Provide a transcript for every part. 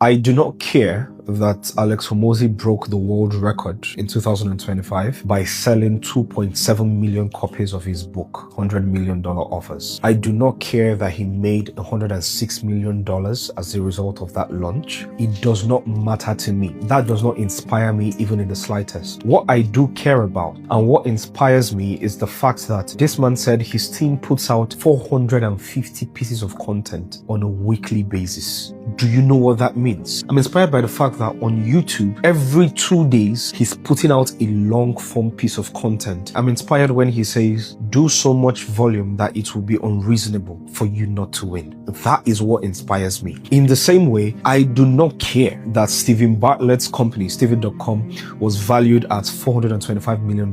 I do not care that Alex Hormozi broke the world record in 2025 by selling 2.7 million copies of his book, $100 million offers. I do not care that he made $106 million as a result of that launch. It does not matter to me. That does not inspire me even in the slightest. What I do care about and what inspires me is the fact that this man said his team puts out 450 pieces of content on a weekly basis. Do you know what that means? I'm inspired by the fact that on YouTube, every 2 days, he's putting out a long form piece of content. I'm inspired when he says, do so much volume that it will be unreasonable for you not to win. That is what inspires me. In the same way, I do not care that Stephen Bartlett's company, Steven.com, was valued at $425 million.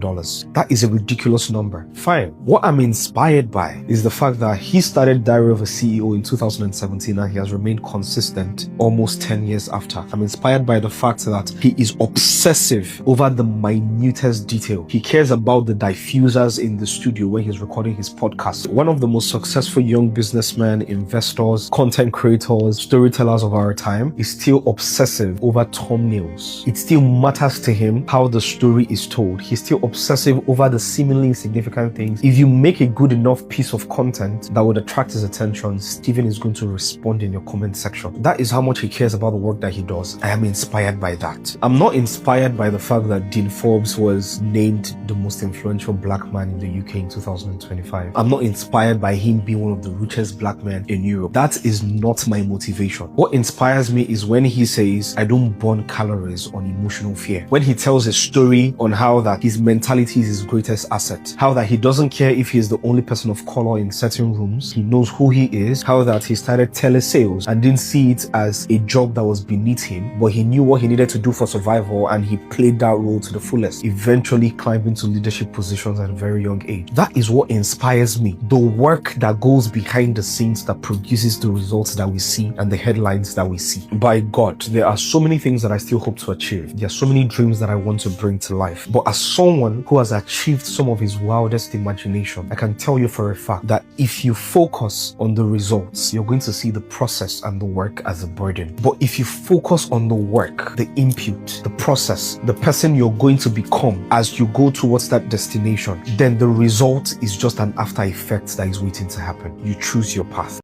That is a ridiculous number. Fine. What I'm inspired by is the fact that he started Diary of a CEO in 2017 and he has remained consistent almost 10 years after. I'm inspired by the fact that he is obsessive over the minutest detail. He cares about the diffusers in the studio when he's recording his podcast. One of the most successful young businessmen, investors, content creators, storytellers of our time is still obsessive over thumbnails. It still matters to him how the story is told. He's still obsessive over the seemingly insignificant things. If you make a good enough piece of content that would attract his attention, Steven is going to respond in your comment section. That is how much he cares about the work that he does. I am inspired by that. I'm not inspired by the fact that Dean Forbes was named the most influential black man in the UK in 2025. I'm not inspired by him being one of the richest black men in Europe. That is not my motivation. What inspires me is when he says, I don't burn calories on emotional fear. When he tells a story on how that his mentality is his greatest asset. How that he doesn't care if he is the only person of color in certain rooms. He knows who he is. How that he started telesales and didn't see it as a job that was beneath him, but he knew what he needed to do for survival and he played that role to the fullest, eventually climbing to leadership positions at a very young age. That is what inspires me. The work that goes behind the scenes that produces the results that we see and the headlines that we see. By God, there are so many things that I still hope to achieve. There are so many dreams that I want to bring to life. But as someone who has achieved some of his wildest imagination, I can tell you for a fact that if you focus on the results, you're going to see the process and the work as a burden. But if you focus on the work, the input, the process, the person you're going to become as you go towards that destination, then the result is just an after effect that is waiting to happen. You choose your path.